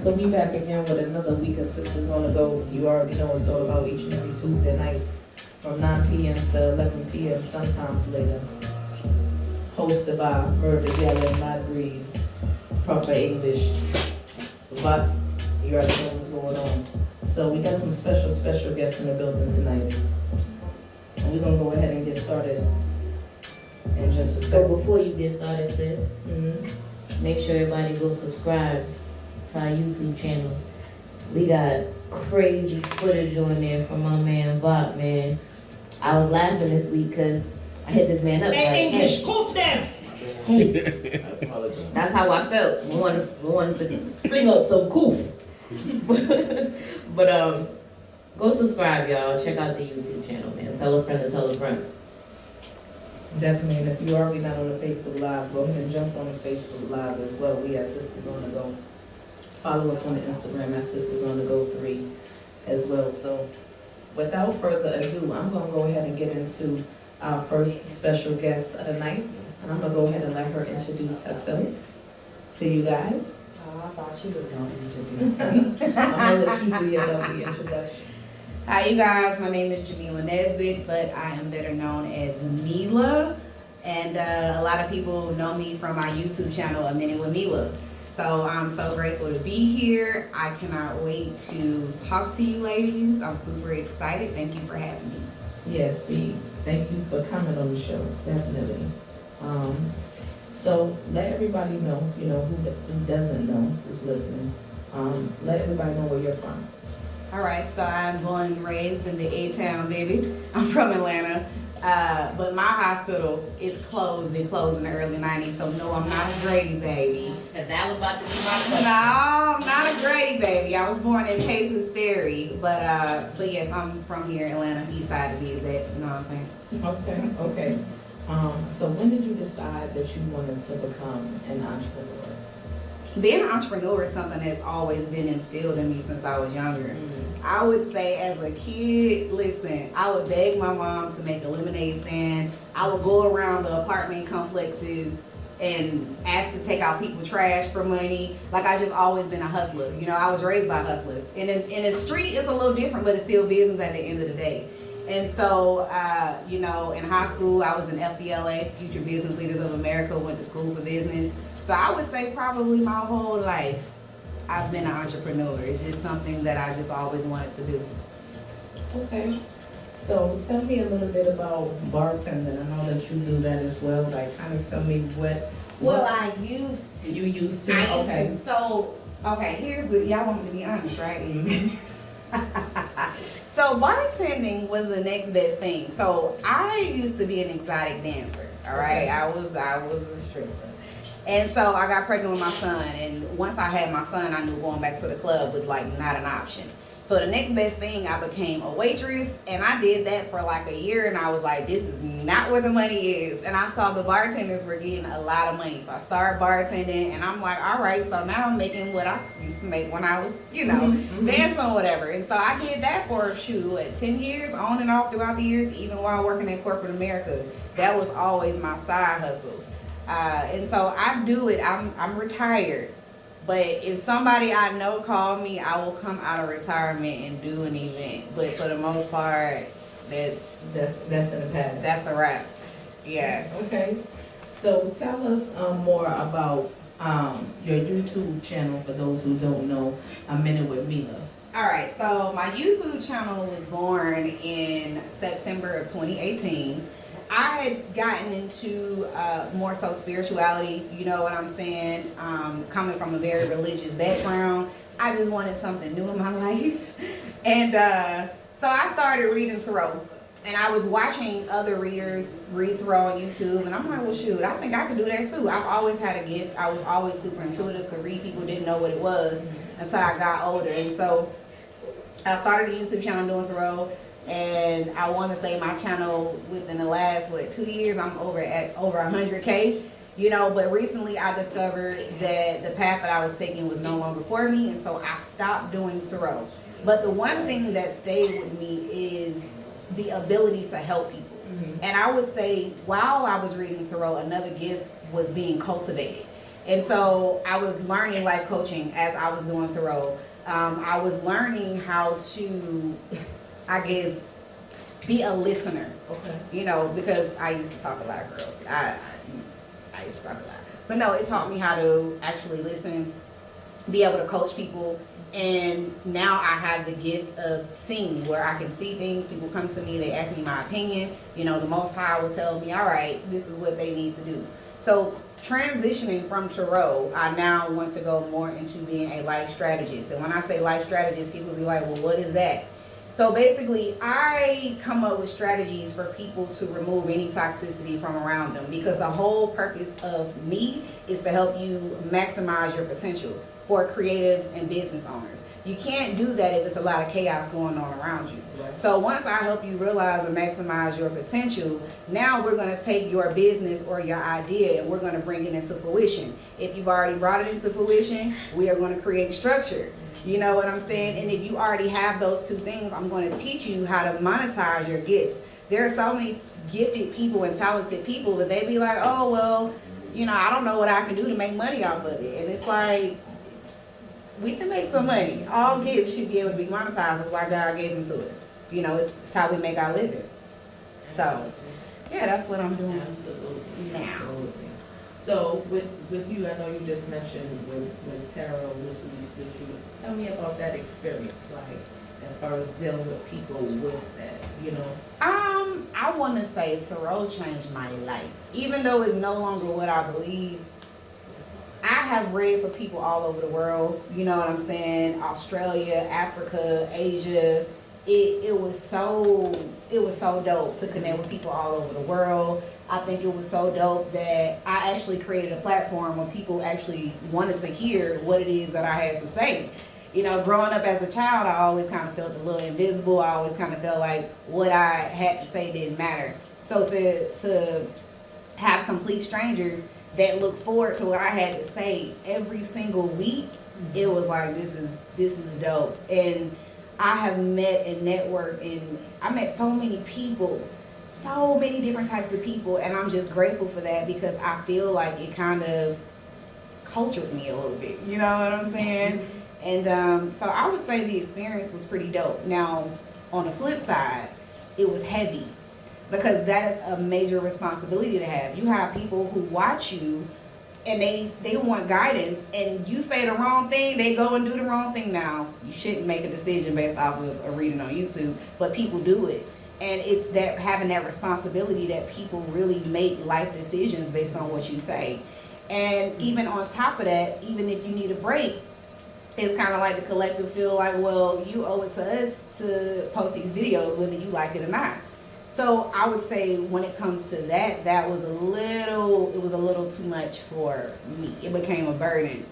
So we back again with another week of Sisters on the Go. You already know it's all about each and every Tuesday night from 9 p.m. to 11 p.m. sometimes later. Hosted by Murder Yellow, Not Breed, Proper English. But you already know what's going on. So we got some special guests in the building tonight. And we're gonna go ahead and get started in just a So second. before you get started, sis, make sure everybody go subscribe to our YouTube channel. We got crazy footage on there from my man Vok, man. I was laughing this week because I hit this man up. Hey, English, coof them! Hey, I apologize. that's how I felt. We wanted to spring up some coof. But go subscribe, y'all. Check out the YouTube channel, man. Tell a friend to tell a friend. Definitely, and if you're already not on the Facebook Live, go ahead and jump on the Facebook Live as well. We have Sisters on the Go. Follow us on the Instagram at Sisters on the Go 3 as well. So without further ado, I'm going to go ahead and get into our first special guest of the night. And I'm going to go ahead and let her introduce herself to you guys. Oh, I thought she was going to introduce me. I'm going to let you do your lovely introduction. Hi, you guys. My name is JAMILA NESBIT, but I am better known as Mila. And a lot of people know me from my YouTube channel, A Minute with Mila. So I'm so grateful to be here. I cannot wait to talk to you ladies. I'm super excited. Thank you for having me. Yes, we thank you for coming on the show, definitely. So let everybody know, who doesn't know, who's listening. Let everybody know where you're from. All right, so I'm born and raised in the A-Town, baby. I'm from Atlanta. But my hospital is closed. It closed in the early 90s, so no, I'm not a Grady baby. Cause that was about to be my question. No, I'm not a Grady baby. I was born in Paces Ferry, but yes, I'm from here, Atlanta, east side to be exact. You know what I'm saying? Okay. So when did you decide that you wanted to become an entrepreneur? Being an entrepreneur is something that's always been instilled in me since I was younger. I would say as a kid, listen, I would beg my mom to make a lemonade stand. I would go around the apartment complexes and ask to take out people's trash for money. Like, I just always been a hustler. I was raised by hustlers. And in the street, it's a little different, but it's still business at the end of the day. And so, in high school, I was in FBLA, Future Business Leaders of America, went to school for business. So I would say probably my whole life, I've been an entrepreneur. It's just something that I just always wanted to do. Okay. So tell me a little bit about bartending. I know that you do that as well. Like, kind of tell me what. Well, I used to. You used to? I used Okay. to. So, here's the, y'all want me to be honest, right? Mhm. So bartending was the next best thing. So I used to be an exotic dancer. All right, Okay. I was a stripper. And so I got pregnant with my son, and once I had my son, I knew going back to the club was like not an option. So the next best thing, I became a waitress, and I did that for like a year, and I was like, this is not where the money is. And I saw the bartenders were getting a lot of money. So I started bartending, and I'm like, all right, so now I'm making what I used to make when I was, dancing or whatever. And so I did that for 10 years, on and off throughout the years, even while working in corporate America. That was always my side hustle. And so I do it. I'm retired. But if somebody I know called me, I will come out of retirement and do an event. But for the most part, That's in the past. that's a wrap. Yeah. Okay. So tell us more about your YouTube channel for those who don't know, A Minute with Mila. All right. So my YouTube channel was born in September of 2018. I had gotten into more so spirituality, you know what I'm saying? Coming from a very religious background, I just wanted something new in my life. And so I started reading tarot. And I was watching other readers read tarot on YouTube. And I'm like, well, shoot, I think I could do that too. I've always had a gift. I was always super intuitive, could read people, didn't know what it was until I got older. And so I started a YouTube channel doing tarot. And I want to say my channel within the last 2 years, I'm over 100K, but recently I discovered that the path that I was taking was no longer for me, and so I stopped doing tarot. But the one thing that stayed with me is the ability to help people. And I would say while I was reading tarot, another gift was being cultivated. And so I was learning life coaching as I was doing tarot. I was learning how to, I guess, be a listener. Okay. You know, because I used to talk a lot, girl. I used to talk a lot. But no, it taught me how to actually listen, be able to coach people. And now I have the gift of seeing, where I can see things. People come to me, they ask me my opinion. You know, the Most High will tell me, all right, this is what they need to do. So transitioning from tarot, I now want to go more into being a life strategist. And when I say life strategist, people be like, well, what is that? So basically, I come up with strategies for people to remove any toxicity from around them, because the whole purpose of me is to help you maximize your potential for creatives and business owners. You can't do that if there's a lot of chaos going on around you. Right. So once I help you realize and maximize your potential, now we're going to take your business or your idea and we're going to bring it into fruition. If you've already brought it into fruition, we are going to create structure. You know what I'm saying? And if you already have those two things, I'm going to teach you how to monetize your gifts. There are so many gifted people and talented people that they be like, oh, well, you know, I don't know what I can do to make money off of it. And it's like, we can make some money. All gifts should be able to be monetized. That's why God gave them to us. You know, it's how we make our living. So, yeah, that's what I'm doing Absolutely. now. Absolutely. So with you, I know you just mentioned with tarot, with you. Tell me about that experience, like as far as dealing with people with that, you know. I want to say tarot changed my life, even though it's no longer what I believe. I have read for people all over the world, you know what I'm saying? Australia, Africa, Asia. It was so dope to connect with people all over the world. I think it was so dope that I actually created a platform where people actually wanted to hear what it is that I had to say. You know, growing up as a child, I always kind of felt a little invisible. I always kind of felt like what I had to say didn't matter. So to have complete strangers that look forward to what I had to say every single week, it was like, this is dope. And I have met and networked, and I met so many people, so many different types of people, and I'm just grateful for that, because I feel like it kind of cultured me a little bit, you know what I'm saying? And so I would say the experience was pretty dope. Now, on the flip side, it was heavy, because that is a major responsibility to have. You have people who watch you and they want guidance, and you say the wrong thing, they go and do the wrong thing. Now, you shouldn't make a decision based off of a reading on YouTube, but people do it. And it's that having that responsibility that people really make life decisions based on what you say. And even on top of that, even if you need a break, it's kind of like the collective feel like, well, you owe it to us to post these videos whether you like it or not. So I would say when it comes to that, it was a little too much for me. It became a burden.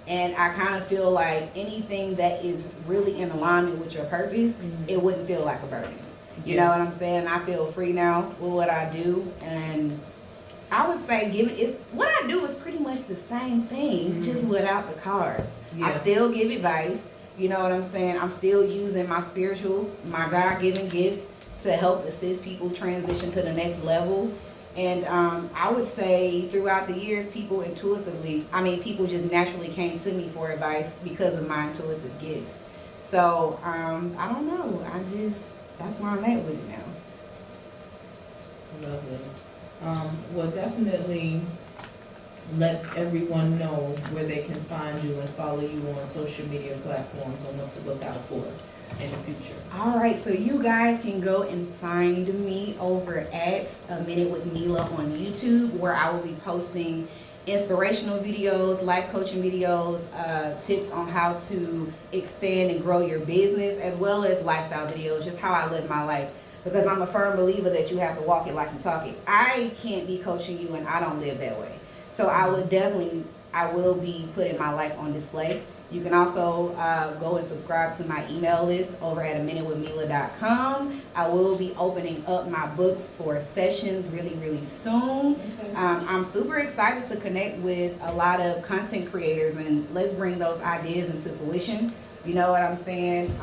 And I kind of feel like anything that is really in alignment with your purpose, it wouldn't feel like a burden. You know what I'm saying? I feel free now with what I do. And I would say what I do is pretty much the same thing, just without the cards. Yeah. I still give advice. You know what I'm saying? I'm still using my God-given gifts to help assist people transition to the next level. And I would say throughout the years, people just naturally came to me for advice because of my intuitive gifts. So I don't know. That's where I'm at with it now. Lovely. Well, definitely let everyone know where they can find you and follow you on social media platforms and what to look out for in the future. All right, so you guys can go and find me over at A Minute with Mila on YouTube, where I will be posting inspirational videos, life coaching videos, tips on how to expand and grow your business, as well as lifestyle videos, just how I live my life. Because I'm a firm believer that you have to walk it like you talk it. I can't be coaching you and I don't live that way. So I will be putting my life on display. You can also go and subscribe to my email list over at aminutewithmila.com. I will be opening up my books for sessions really, really soon. Okay. I'm super excited to connect with a lot of content creators, and let's bring those ideas into fruition. You know what I'm saying?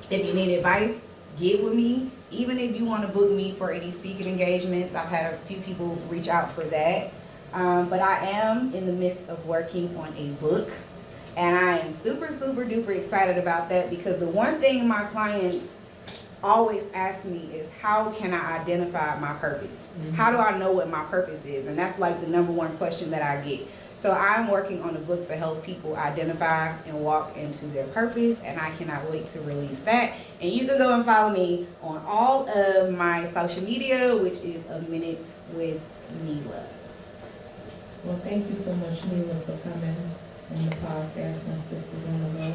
If you need advice, get with me. Even if you want to book me for any speaking engagements, I've had a few people reach out for that. But I am in the midst of working on a book, and I am super duper excited about that, because the one thing my clients always ask me is, how can I identify my purpose? How do I know what my purpose is? And that's like the number one question that I get. So I'm working on a book to help people identify and walk into their purpose, and I cannot wait to release that. And you can go and follow me on all of my social media, which is A Minute with Mila. Well, thank you so much, Mila, for coming on the podcast, My Sisters on the Go.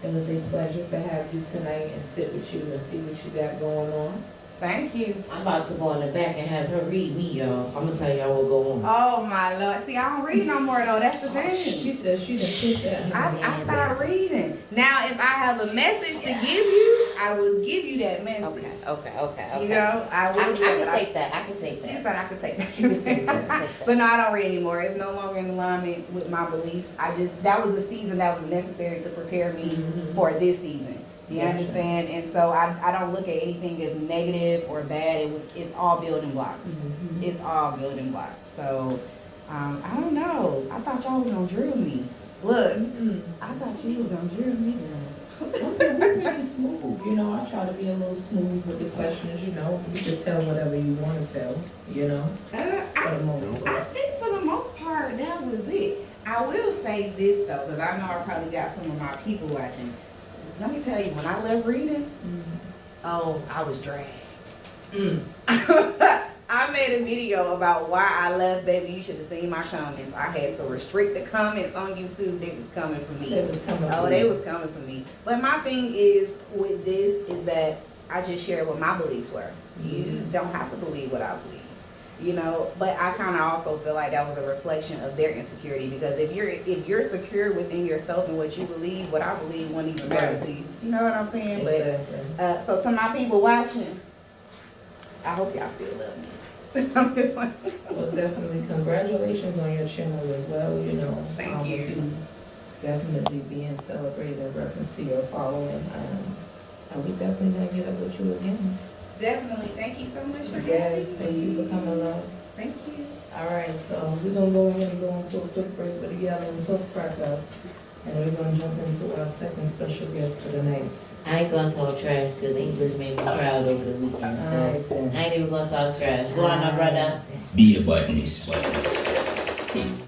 It was a pleasure to have you tonight and sit with you and see what you got going on. Thank you. I'm about to go in the back and have her read me, y'all. I'm gonna tell y'all what go on. Oh my Lord. See, I don't read no more though. That's the thing. She said she didn't put that. I start reading. Now, if I have a message to give you, I will give you that message. Okay. You know, I will. I can take that. I can take She that. said I could take that. She could take that. But no, I don't read anymore. It's no longer in alignment with my beliefs. That was a season that was necessary to prepare me for this season. You Gotcha. understand? And so I don't look at anything as negative or bad. It's all building blocks. It's all building blocks. So I don't know. I thought y'all was gonna drill me. Look, I thought she was gonna drill me. Okay, we're pretty smooth. You know, I try to be a little smooth with the questions. You know, you can tell whatever you want to tell. You know, for the most I part. think for the most part that was it. I will say this though, because I know I probably got some of my people watching. Let me tell you, when I left reading, oh, I was dragged. I made a video about why I left, baby. You should have seen my comments. I had to restrict the comments on YouTube. They was coming for me. They was coming for They you. was coming for me. But my thing is with this is that I just shared what my beliefs were. You don't have to believe what I believe. You know, but I kind of also feel like that was a reflection of their insecurity, because if you're secure within yourself and what you believe, what I believe won't even matter to you. You know what I'm saying? Exactly. But so to my people watching, I hope y'all still love me. I'm just like, Well, definitely congratulations on your channel as well. You know, Thank you. with you definitely being celebrated in reference to your following. And we definitely gonna get up with you again. definitely. Thank you so much for Yes, having thank me. you for coming along. Thank you. All right, so we're gonna go ahead and go into a quick break with the Yellow and Puff Crackers. And we're gonna jump into our second special guest for the night. I ain't gonna talk trash because English made me proud over the weekend. All So right then. I ain't even gonna talk trash. Go on, my brother. Be a badness.